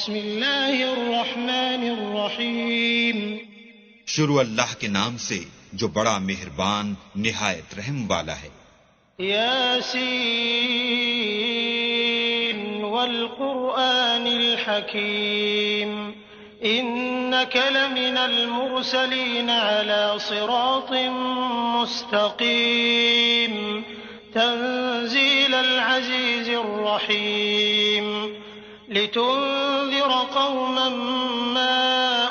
بسم اللہ الرحمن الرحیم شروع اللہ کے نام سے جو بڑا مہربان نہایت رحم والا ہے۔ یاسین والقرآن الحکیم إنك لمن المرسلين على صراط مستقيم تنزيل العزيز الرحيم لتنذر قوما ما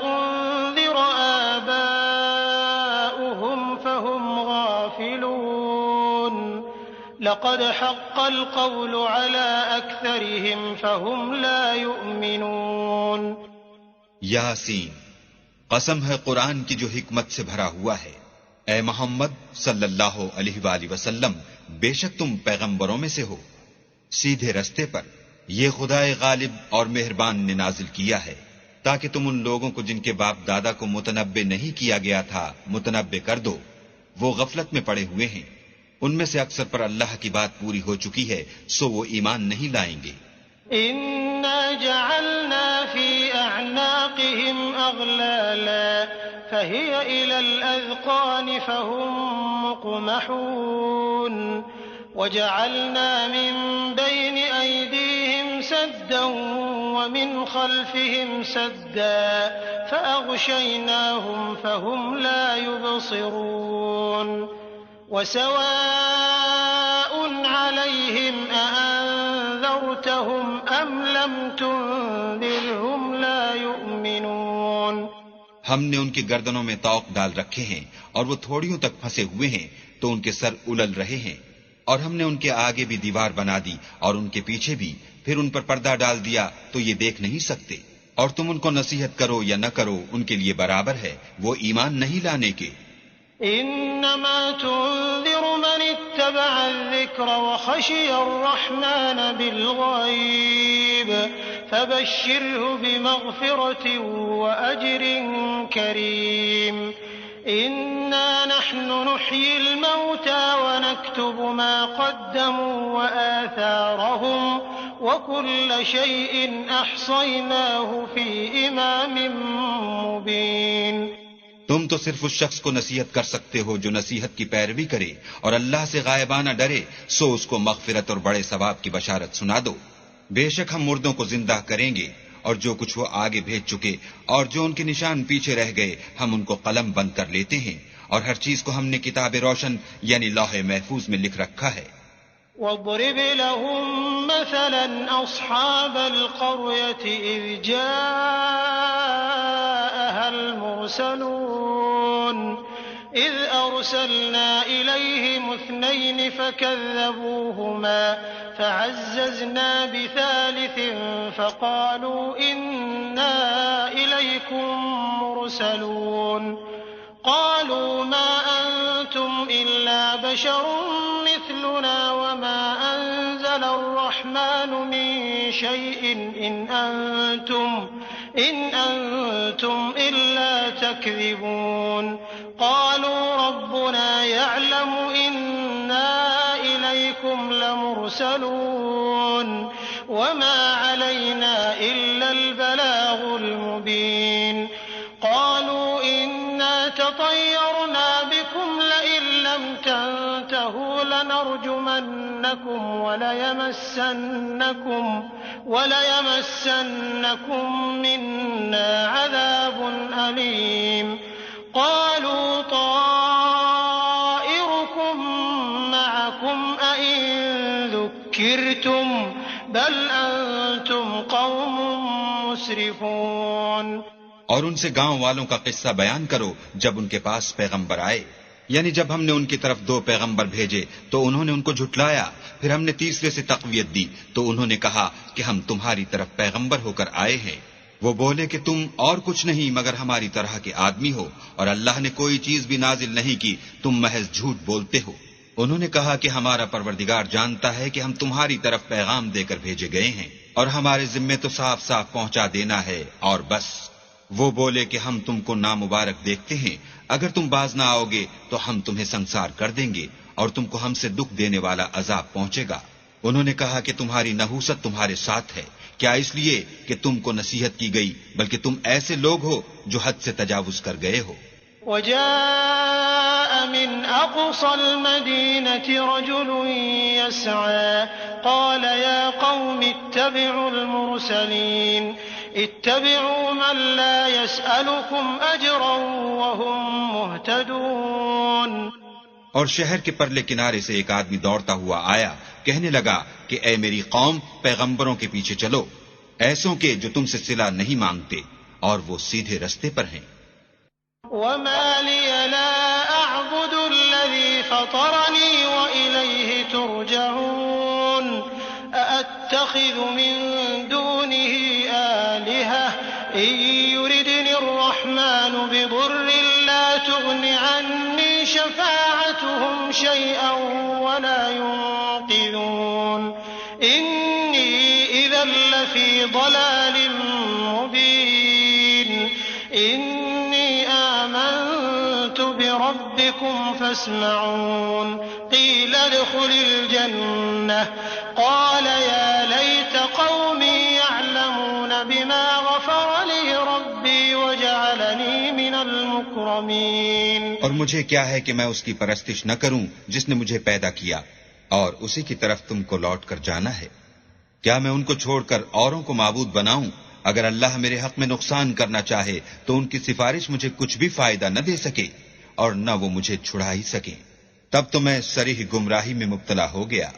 أنذر آباؤهم فهم غافلون لقد حق القول على أكثرهم فهم لا يؤمنون۔ یاسین، قسم ہے قرآن کی جو حکمت سے بھرا ہوا ہے۔ اے محمد صلی اللہ علیہ وآلہ وسلم، بے شک تم پیغمبروں میں سے ہو، سیدھے رستے پر۔ یہ خدائے غالب اور مہربان نے نازل کیا ہے تاکہ تم ان لوگوں کو جن کے باپ دادا کو متنبع نہیں کیا گیا تھا متنبع کر دو۔ وہ غفلت میں پڑے ہوئے ہیں، ان میں سے اکثر پر اللہ کی بات پوری ہو چکی ہے، سو وہ ایمان نہیں لائیں گے۔ إنا جعلنا في أعناقهم أغلالا فهي إلى الأذقان فهم مقمحون وجعلنا من بين أيديهم سدا ومن خلفهم سدا فأغشيناهم فهم لا يبصرون وسواء عليهم أأنذرتهم أم لم تنذرهم لا يؤمنون۔ ہم نے ان کی گردنوں میں طوق ڈال رکھے ہیں اور وہ تھوڑیوں تک پھنسے ہوئے ہیں تو ان کے سر الل رہے ہیں، اور ہم نے ان کے آگے بھی دیوار بنا دی اور ان کے پیچھے بھی، پھر ان پر پردہ ڈال دیا تو یہ دیکھ نہیں سکتے، اور تم ان کو نصیحت کرو یا نہ کرو ان کے لیے برابر ہے، وہ ایمان نہیں لانے کے۔ إنما تنذر من اتبع الذكر وخشي الرحمن بالغيب فبشره بمغفرة وأجر كريم إنا نحن نحيي الموتى ونكتب ما قدموا وآثارهم وكل شيء أحصيناه في إمام مبين۔ تم تو صرف اس شخص کو نصیحت کر سکتے ہو جو نصیحت کی پیروی کرے اور اللہ سے غائبانہ ڈرے، سو اس کو مغفرت اور بڑے ثواب کی بشارت سنا دو۔ بے شک ہم مردوں کو زندہ کریں گے، اور جو کچھ وہ آگے بھیج چکے اور جو ان کے نشان پیچھے رہ گئے ہم ان کو قلم بند کر لیتے ہیں، اور ہر چیز کو ہم نے کتاب روشن یعنی لوح محفوظ میں لکھ رکھا ہے۔ واضرب لهم مثلا أصحاب القرية إذ جاءها المرسلون إذ أرسلنا إليهم 2 فكذبوهما فعززنا بثالث فقالوا إنا إليكم مرسلون قالوا ما أنتم إلا بشر مثلنا وما أنزل الرحمن من شيء إن أنتم إلا تكذبون قالوا ربنا يعلم إنا إليكم لمرسلون وما علينا إلا البلاغ المبين قالوا إنا تطيرنا بكم لئن لم تنتهوا لنرجمنكم وليمسنكم منا عذاب أليم قالوا طائركم معكم أئن ذكرتم بل أنتم قوم مسرفون۔ اور ان سے گاؤں والوں کا قصہ بیان کرو جب ان کے پاس پیغمبر آئے، یعنی جب ہم نے ان کی طرف 2 پیغمبر بھیجے تو انہوں نے ان کو جھٹلایا، پھر ہم نے تیسرے سے تقویت دی تو انہوں نے کہا کہ ہم تمہاری طرف پیغمبر ہو کر آئے ہیں۔ وہ بولے کہ تم اور کچھ نہیں مگر ہماری طرح کے آدمی ہو، اور اللہ نے کوئی چیز بھی نازل نہیں کی، تم محض جھوٹ بولتے ہو۔ انہوں نے کہا کہ ہمارا پروردگار جانتا ہے کہ ہم تمہاری طرف پیغام دے کر بھیجے گئے ہیں، اور ہمارے ذمے تو صاف صاف پہنچا دینا ہے اور بس۔ وہ بولے کہ ہم تم کو نامبارک دیکھتے ہیں، اگر تم باز نہ آؤ گے تو ہم تمہیں سنسار کر دیں گے اور تم کو ہم سے دکھ دینے والا عذاب پہنچے گا۔ انہوں نے کہا کہ تمہاری نحوست تمہارے ساتھ ہے، کیا اس لیے کہ تم کو نصیحت کی گئی، بلکہ تم ایسے لوگ ہو جو حد سے تجاوز کر گئے ہو۔ وجاء من أقصى المدينة رجل يسعى قال يا قوم اتبعوا المرسلين اتبعوا من لا يسألكم أجرا وهم مهتدون۔ اور شہر کے پرلے کنارے سے ایک آدمی دوڑتا ہوا آیا، کہنے لگا کہ اے میری قوم، پیغمبروں کے پیچھے چلو، ایسوں کے جو تم سے صلہ نہیں مانگتے اور وہ سیدھے رستے پر ہیں۔ وما لي لا أعبد الذي فطرني وإليه ترجعون أأتخذ من دونه آلهة إن يردني الرحمن بضر لا تغن عني شفاعتهم شيئا ولا ينقذون إني إذا لفي ضلال مبين إني آمنت بربكم فاسمعون قيل ادخل الجنة قال يا ليت قومي يعلمون بما غفر لي ربي وجعلني من المكرمين۔ اور مجھے کیا ہے کہ میں اس کی پرستش نہ کروں جس نے مجھے پیدا کیا، اور اسی کی طرف تم کو لوٹ کر جانا ہے۔ کیا میں ان کو چھوڑ کر اوروں کو معبود بناؤں؟ اگر اللہ میرے حق میں نقصان کرنا چاہے تو ان کی سفارش مجھے کچھ بھی فائدہ نہ دے سکے اور نہ وہ مجھے چھڑا ہی سکیں۔ تب تو میں صریح گمراہی میں مبتلا ہو گیا۔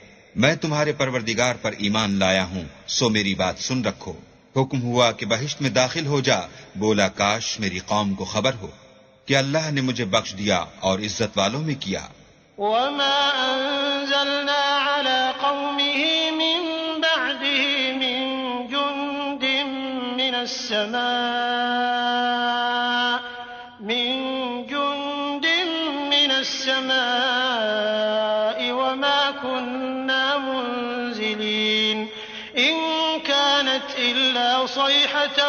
میں تمہارے پروردگار پر ایمان لایا ہوں، سو میری بات سن رکھو۔ حکم ہوا کہ بہشت میں داخل ہو جا، بولا کاش میری قوم کو خبر ہو کہ اللہ نے مجھے بخش دیا اور عزت والوں میں کیا۔ وما أنزلنا على قومه من بعده من جند من السماء وما كنا منزلين إن كانت إلا صيحة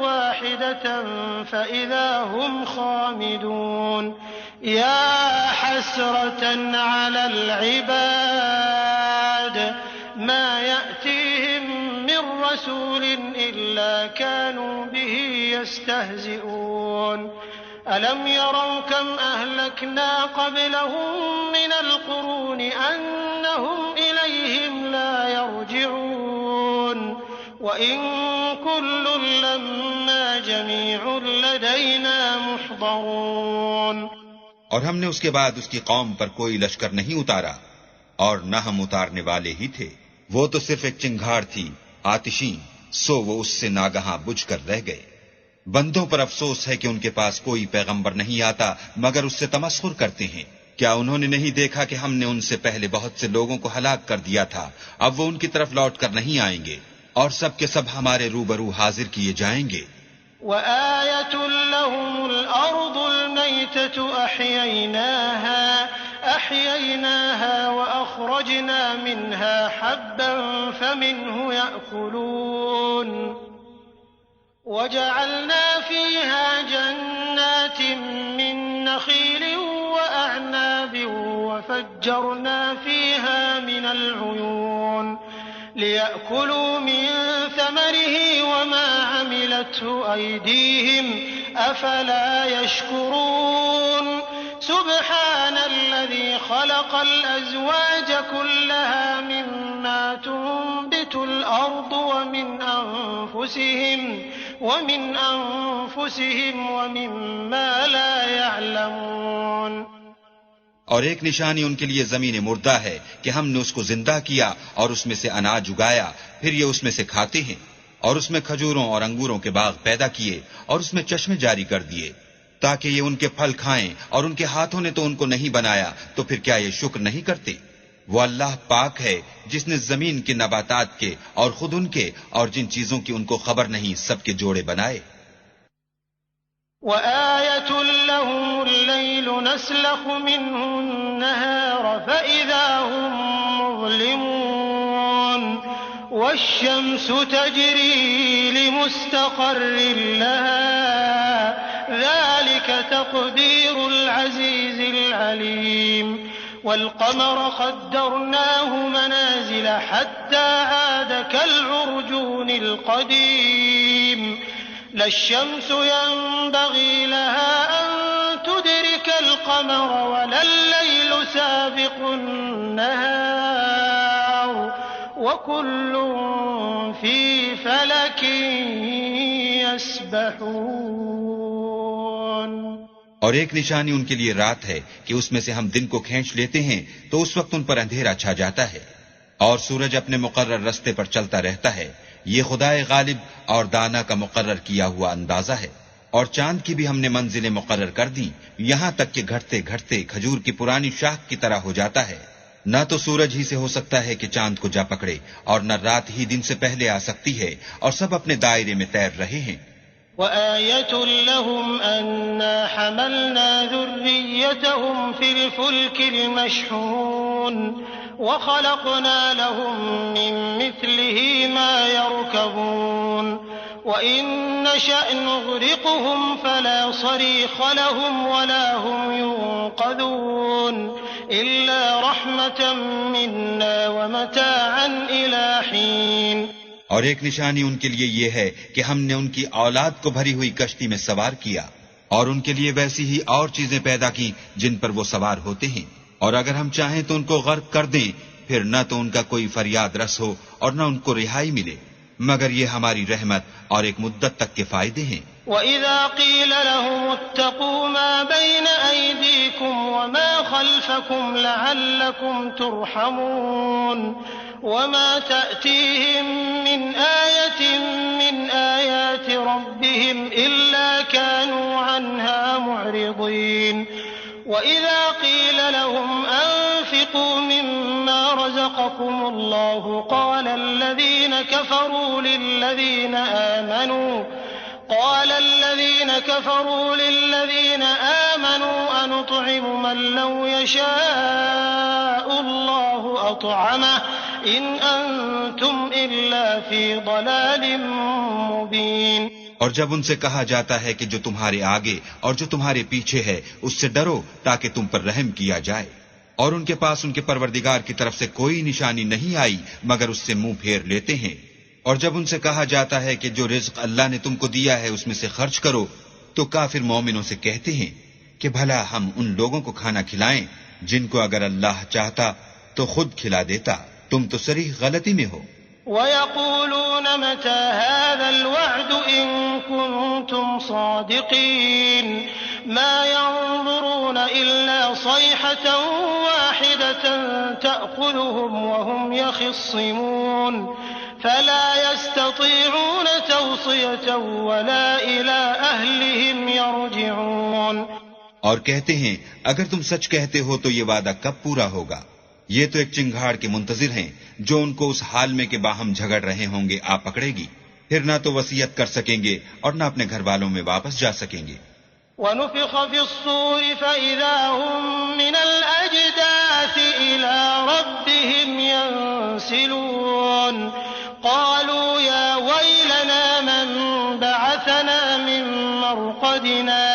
واحدة فإذا هم خامدون يا حسرة على العباد ما يأتيهم من رسول إلا كانوا به يستهزئون ألم يروا كم أهلكنا قبلهم من القرون أنهم إليهم لا يرجعون وإن كل لما جميع لدينا محضرون۔ اور ہم نے اس کے بعد اس کی قوم پر کوئی لشکر نہیں اتارا اور نہ ہم اتارنے والے ہی تھے، وہ تو صرف ایک چنگھاڑ تھی آتشین، سو وہ اس سے ناگہاں بجھ کر رہ گئے۔ بندوں پر افسوس ہے کہ ان کے پاس کوئی پیغمبر نہیں آتا مگر اس سے تمسخر کرتے ہیں۔ کیا انہوں نے نہیں دیکھا کہ ہم نے ان سے پہلے بہت سے لوگوں کو ہلاک کر دیا تھا، اب وہ ان کی طرف لوٹ کر نہیں آئیں گے اور سب کے سب ہمارے روبرو حاضر کیے جائیں گے۔ وآية لهم الأرض الميتة أحييناها وأخرجنا منها حبا فمنه يأكلون وجعلنا فيها جنات من نخيل وأعناب وفجرنا فيها من العيون ليأكلوا من ثمره وما عملته أيديهم أفلا يشكرون سبحان الذي خلق الأزواج كلها مما تنبت الأرض ومن أنفسهم ومما لا يعلمون۔ اور ایک نشانی ان کے لیے زمین مردہ ہے کہ ہم نے اس کو زندہ کیا اور اس میں سے اناج اگایا، پھر یہ اس میں سے کھاتے ہیں، اور اس میں کھجوروں اور انگوروں کے باغ پیدا کیے اور اس میں چشمے جاری کر دیے تاکہ یہ ان کے پھل کھائیں، اور ان کے ہاتھوں نے تو ان کو نہیں بنایا، تو پھر کیا یہ شکر نہیں کرتے؟ وہ اللہ پاک ہے جس نے زمین کے نباتات کے اور خود ان کے اور جن چیزوں کی ان کو خبر نہیں سب کے جوڑے بنائے۔ وآية لهم الليل نسلخ منه النهار فإذا هم مظلمون والشمس تجري لمستقر لها ذلك تقدير العزيز العليم والقمر قدرناه منازل حتى حتى عاد كالعرجون القديم لا الشمس ينبغي لها أن تدرك القمر ولا الليل سابق النهار وكل في فلك يسبحون. اور ایک نشانی ان کے لیے رات ہے کہ اس میں سے ہم دن کو کھینچ لیتے ہیں تو اس وقت ان پر اندھیرا چھا جاتا ہے اور سورج اپنے مقرر رستے پر چلتا رہتا ہے. یہ خدائے غالب اور دانا کا مقرر کیا ہوا اندازہ ہے. اور چاند کی بھی ہم نے منزلیں مقرر کر دیں یہاں تک کہ گھٹتے گھٹتے کھجور کی پرانی شاخ کی طرح ہو جاتا ہے. نہ تو سورج ہی سے ہو سکتا ہے کہ چاند کو جا پکڑے اور نہ رات ہی دن سے پہلے آ سکتی ہے اور سب اپنے دائرے میں تیر رہے ہیں. وآية لهم أنا حملنا ذريتهم في الفلك المشحون وخلقنا لهم من مثله ما يركبون وإن نشأ نغرقهم فلا صريخ لهم ولا هم ينقذون إلا رحمة منا ومتاعا إلى حين. اور ایک نشانی ان کے لیے یہ ہے کہ ہم نے ان کی اولاد کو بھری ہوئی کشتی میں سوار کیا اور ان کے لیے ویسی ہی اور چیزیں پیدا کی جن پر وہ سوار ہوتے ہیں. اور اگر ہم چاہیں تو ان کو غرق کر دیں پھر نہ تو ان کا کوئی فریاد رس ہو اور نہ ان کو رہائی ملے مگر یہ ہماری رحمت اور ایک مدت تک کے فائدے ہیں. وَإِذَا قِيلَ لَهُمُ اتَّقُوا مَا بَيْنَ أَيْدِيكُمْ وَمَا خَلْفَكُمْ لَعَلَّكُمْ تُرْحَمُونَ وَمَا تَأْتِيهِمْ مِنْ آيَةٍ مِنْ آيَاتِ رَبِّهِمْ إِلَّا كَانُوا عَنْهَا مُعْرِضِينَ. وَإِذَا قِيلَ لَهُمْ أَنفِقُوا مِمَّا رَزَقَكُمُ اللَّهُ قَالَ الَّذِينَ كفروا للذين آمنوا أنطعم من لو يشاء الله أطعمه إن أنتم إلا في ضلال مبين. اور جب ان سے کہا جاتا ہے کہ جو تمہارے آگے اور جو تمہارے پیچھے ہے اس سے ڈرو تاکہ تم پر رحم کیا جائے اور ان کے پاس ان کے پروردگار کی طرف سے کوئی نشانی نہیں آئی مگر اس سے منہ پھیر لیتے ہیں. اور جب ان سے کہا جاتا ہے کہ جو رزق اللہ نے تم کو دیا ہے اس میں سے خرچ کرو تو کافر مومنوں سے کہتے ہیں کہ بھلا ہم ان لوگوں کو کھانا کھلائیں جن کو اگر اللہ چاہتا تو خود کھلا دیتا. تم تو صریح غلطی میں ہو. وَيَقُولُونَ مَتَى هَذَا الْوَعْدُ إِن كُنتُمْ صَادِقِينَ مَا يَنظُرُونَ إِلَّا صَيْحَةً وَاحِدَةً تَأْخُذُهُمْ وَهُمْ يَخِصِّمُونَ فَلَا يَسْتَطِيعُونَ تَوْصِيَةً وَلَا إِلَىٰ أَهْلِهِمْ يَرْجِعُونَ. اور کہتے ہیں اگر تم سچ کہتے ہو تو یہ وعدہ کب پورا ہوگا؟ یہ تو ایک چنگھاڑ کے منتظر ہیں جو ان کو اس حال میں کہ باہم جھگڑ رہے ہوں گے آ پکڑے گی پھر نہ تو وصیت کر سکیں گے اور نہ اپنے گھر والوں میں واپس جا سکیں گے. وَنُفِخَ فِي الصُّورِ فَإِذَا هُم مِّنَ الْأَجْدَاثِ إِلَىٰ رَبِّهِمْ يَنسِلُونَ قَالُوا يَا وَيْلَنَا مَن بَعَثَنَا مِن مَّرْقَدِنَا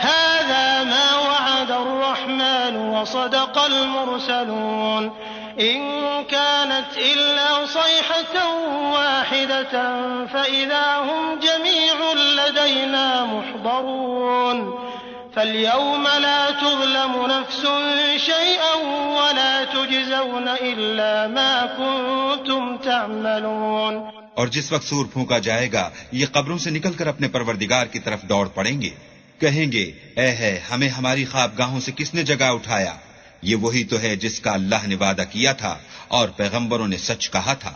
هَٰذَا مَا وَعَدَ الرَّحْمَٰنُ وَصَدَقَ الْمُرْسَلُونَ إِن كَانَتْ إِلَّا صَيْحَةً وَاحِدَةً فَإِذَا هُمْ جَمِيعٌ لَّدَيْنَا مُحْضَرُونَ. فَالْيَوْمَ لَا تُظْلَمُ نَفْسٌ شَيْئًا وَلَا تُجْزَوْنَ إِلَّا مَا كُنتُمْ تَعْمَلُونَ. اور جس وقت سور پھونکا جائے گا یہ قبروں سے نکل کر اپنے پروردگار کی طرف دوڑ پڑیں گے. کہیں گے اے ہے ہمیں ہماری خوابگاہوں سے کس نے جگا اٹھایا. یہ وہی تو ہے جس کا اللہ نے وعدہ کیا تھا اور پیغمبروں نے سچ کہا تھا.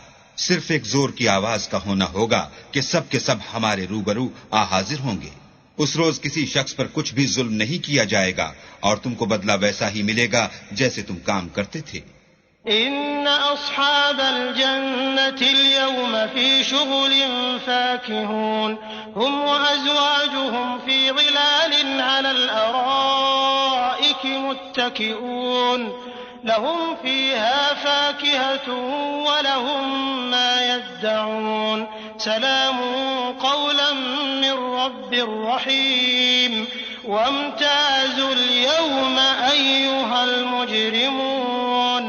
صرف ایک زور کی آواز کا ہونا ہوگا کہ سب کے سب ہمارے روبرو حاضر ہوں گے. اس روز کسی شخص پر کچھ بھی ظلم نہیں کیا جائے گا اور تم کو بدلہ ویسا ہی ملے گا جیسے تم کام کرتے تھے. إن أصحاب الجنة اليوم في شغل فاكهون هم وأزواجهم في ظلال على الأرائك متكئون لهم فيها فاكهة ولهم ما يدعون سلام قولا من رب رحيم وامتازوا اليوم أيها المجرمون.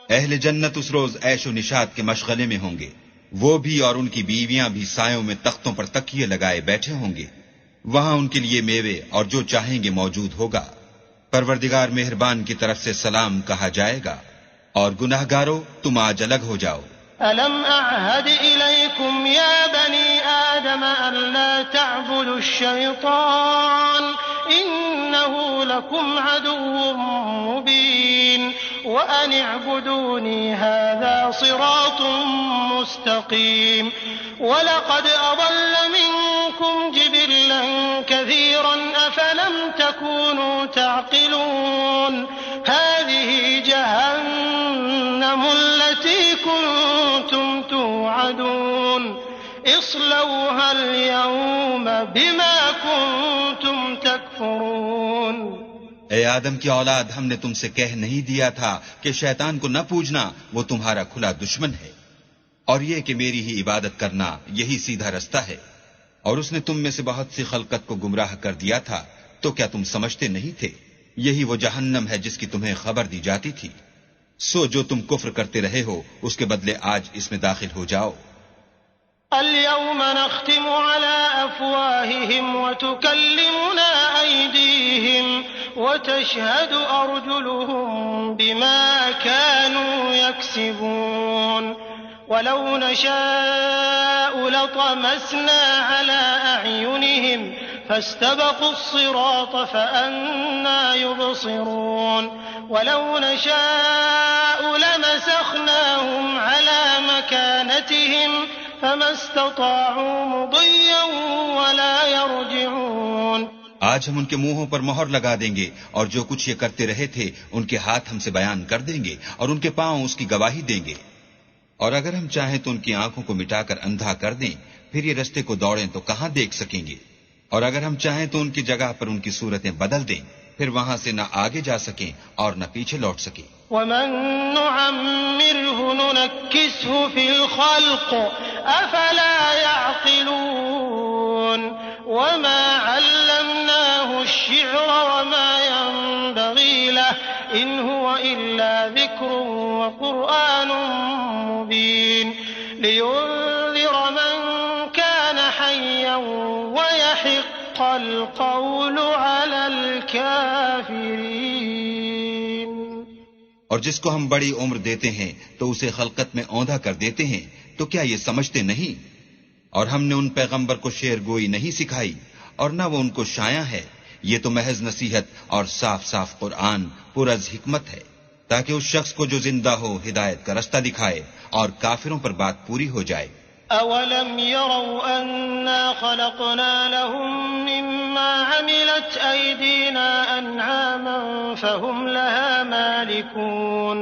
اے اہل جنت اس روز عیش و نشاط کے مشغلے میں ہوں گے، وہ بھی اور ان کی بیویاں بھی سایوں میں تختوں پر تکیے لگائے بیٹھے ہوں گے، وہاں ان کے لیے میوے اور جو چاہیں گے موجود ہوگا۔ پروردگار مہربان کی طرف سے سلام کہا جائے گا، اور گناہگارو تم آج الگ ہو جاؤ۔ أَلَمْ أَعْهَدْ إِلَيْكُمْ يَا بَنِي آدَمَ أَلَّا تَعْبُدُوا الشَّيْطَانَ إِنَّهُ لَكُمْ عَدُوٌّ مُّبِينٌ وَأَنِ اعْبُدُونِي هَٰذَا صِرَاطٌ مُّسْتَقِيمٌ وَلَقَدْ أَضَلَّ مِنكُمْ جِبِلًّا كَثِيرًا أَفَلَمْ تَكُونُوا تَعْقِلُونَ هَٰذِهِ جَهَنَّمُ الَّتِي كُنتُمْ تُوعَدُونَ اصْلَوْهَا الْيَوْمَ بِمَا كُنتُمْ تَكْفُرُونَ۔ اے آدم کی اولاد، ہم نے تم سے کہہ نہیں دیا تھا کہ شیطان کو نہ پوجنا، وہ تمہارا کھلا دشمن ہے، اور یہ کہ میری ہی عبادت کرنا یہی سیدھا رستہ ہے، اور اس نے تم میں سے بہت سی خلقت کو گمراہ کر دیا تھا، تو کیا تم سمجھتے نہیں تھے؟ یہی وہ جہنم ہے جس کی تمہیں خبر دی جاتی تھی، سو جو تم کفر کرتے رہے ہو اس کے بدلے آج اس میں داخل ہو جاؤ۔ اليوم نختم على أفواههم وتكلمنا أيديهم وتشهد أرجلهم بما كانوا يكسبون ولو نشاء لطمسنا على أعينهم فاستبقوا الصراط فأنى يبصرون ولو نشاء لمسخناهم على مكانتهم فما استطاعوا مضيا ولا يرجعون۔ آج ہم ان کے منہوں پر مہر لگا دیں گے، اور جو کچھ یہ کرتے رہے تھے ان کے ہاتھ ہم سے بیان کر دیں گے، اور ان کے پاؤں اس کی گواہی دیں گے، اور اگر ہم چاہیں تو ان کی آنکھوں کو مٹا کر اندھا کر دیں، پھر یہ رستے کو دوڑیں تو کہاں دیکھ سکیں گے، اور اگر ہم چاہیں تو ان کی جگہ پر ان کی صورتیں بدل دیں، پھر وہاں سے نہ آگے جا سکیں اور نہ پیچھے لوٹ سکیں۔ ومن نعمره ننكسه في الخلق أفلا يعقلون وما علمناه الشعر وما ينبغي له إن هو إلا ذكر وقرآن مبين لينذر من كان حيا ويحق القول على الكافرين۔ اور جس کو ہم بڑی عمر دیتے ہیں تو اسے خلقت میں اوندھا کر دیتے ہیں، تو کیا یہ سمجھتے نہیں؟ اور ہم نے ان پیغمبر کو شعر گوئی نہیں سکھائی، اور نہ وہ ان کو شایع ہے، یہ تو محض نصیحت اور صاف صاف قرآن پر از حکمت ہے، تاکہ اس شخص کو جو زندہ ہو ہدایت کا رستہ دکھائے اور کافروں پر بات پوری ہو جائے۔ أَوَلَمْ يَرَوْا أَنَّا خَلَقْنَا لَهُم مِّمَّا عَمِلَتْ أَيْدِينَا أَنْعَامًا فَهُمْ لَهَا مَالِكُونَ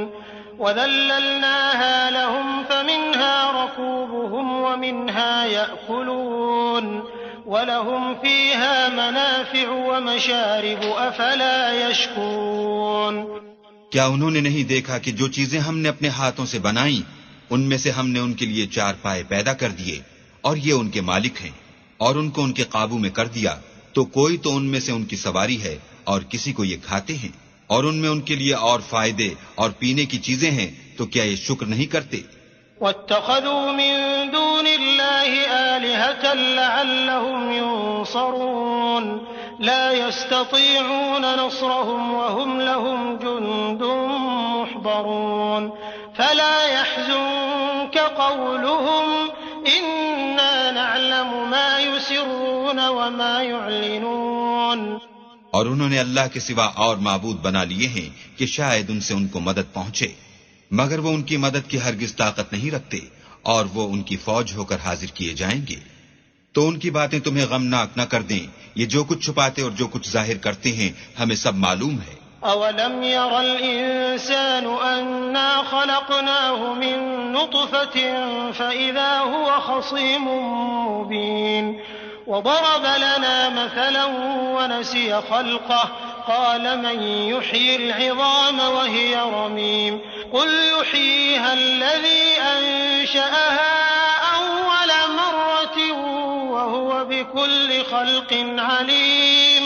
وَذَلَّلْنَاهَا لَهُمْ فَمِنْهَا رَكُوبُهُمْ وَمِنْهَا يَأْكُلُونَ وَلَهُمْ فِيهَا مَنَافِعُ وَمَشَارِبُ أَفَلَا يَشْكُرُونَ۔ کیا انہوں نے نہیں دیکھا کہ جو چیزیں ہم نے اپنے ہاتھوں سے بنائیں ان میں سے ہم نے ان کے لیے چار پائے پیدا کر دیے، اور یہ ان کے مالک ہیں، اور ان کو ان کے قابو میں کر دیا، تو کوئی تو ان میں سے ان کی سواری ہے اور کسی کو یہ کھاتے ہیں، اور ان میں ان کے لیے اور فائدے اور پینے کی چیزیں ہیں، تو کیا یہ شکر نہیں کرتے؟ وَاتَّخَذُوا مِن دُونِ اللَّهِ آلِهَةً لَّعَلَّهُمْ يُنصَرُونَ لَا يَسْتَطِيعُونَ نَصْرَهُمْ وَهُمْ لَهُمْ جُندٌ مُّحْضَرُونَ فَلَا يَحْزُنكَ قَوْلُهُمْ إِنَّا نَعْلَمُ مَا يُسِرُّونَ وَمَا يُعْلِنُونَ۔ اور انہوں نے اللہ کے سوا اور معبود بنا لیے ہیں کہ شاید ان سے ان کو مدد پہنچے، مگر وہ ان کی مدد کی ہرگز طاقت نہیں رکھتے، اور وہ ان کی فوج ہو کر حاضر کیے جائیں گے۔ تو ان کی باتیں تمہیں غمناک نہ کر دیں، یہ جو کچھ چھپاتے اور جو کچھ ظاہر کرتے ہیں ہمیں سب معلوم ہے۔ أَوَلَمْ يَرَ الْإِنسَانُ أَنَّا خَلَقْنَاهُ مِن نُّطْفَةٍ فَإِذَا هُوَ خَصِيمٌ مُّبِينٌ وَضَرَبَ لَنَا مَثَلًا وَنَسِيَ خَلْقَهُ قَالَ مَن يُحْيِي الْعِظَامَ وَهِيَ رَمِيمٌ قُلْ يُحْيِيهَا الَّذِي أَنشَأَهَا أَوَّلَ مَرَّةٍ وَهُوَ بِكُلِّ خَلْقٍ عَلِيمٌ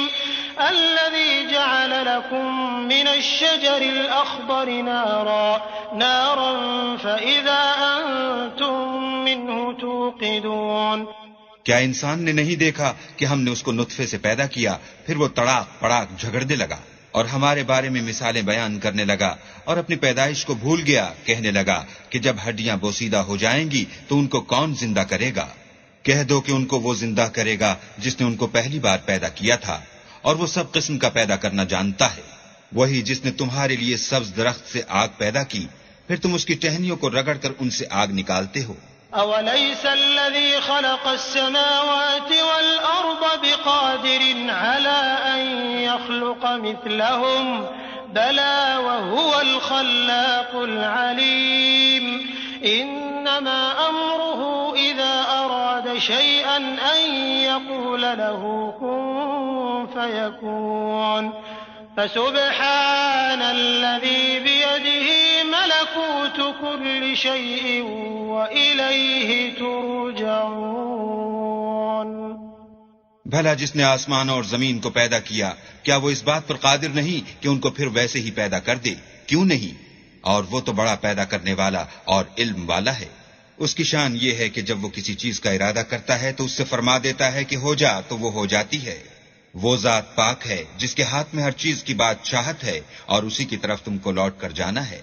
الذي جعل لكم من الشجر الأخضر نارا فإذا أنتم منه توقدون. کیا انسان نے نہیں دیکھا کہ ہم نے اس کو نطفے سے پیدا کیا، پھر وہ تڑاک پڑاک جھگڑنے لگا اور ہمارے بارے میں مثالیں بیان کرنے لگا اور اپنی پیدائش کو بھول گیا، کہنے لگا کہ جب ہڈیاں بوسیدہ ہو جائیں گی تو ان کو کون زندہ کرے گا؟ کہہ دو کہ ان کو وہ زندہ کرے گا جس نے ان کو پہلی بار پیدا کیا تھا، اور وہ سب قسم کا پیدا کرنا جانتا ہے. وہی جس نے تمہارے لیے سبز درخت سے آگ پیدا کی، پھر تم اس کی ٹہنیوں کو رگڑ کر ان سے آگ نکالتے ہو. أوليس الذي خلق السماوات والأرض بقادر على أن يخلق مثلهم بلى وهو الخلاق العليم. إنما أمره إذا أراد شيئا أن يقول له كن فيكون. فسبحان الذي بيده ملكوت كل شيء وإليه ترجعون. بھلا جس نے آسمان اور زمین کو پیدا کیا، کیا وہ اس بات پر قادر نہیں کہ ان کو پھر ویسے ہی پیدا کر دے؟ کیوں نہیں؟ اور وہ تو بڑا پیدا کرنے والا اور علم والا ہے. اس کی شان یہ ہے کہ جب وہ کسی چیز کا ارادہ کرتا ہے تو اس سے فرما دیتا ہے کہ ہو جا، تو وہ ہو جاتی ہے. وہ ذات پاک ہے جس کے ہاتھ میں ہر چیز کی بادشاہت ہے اور اسی کی طرف تم کو لوٹ کر جانا ہے.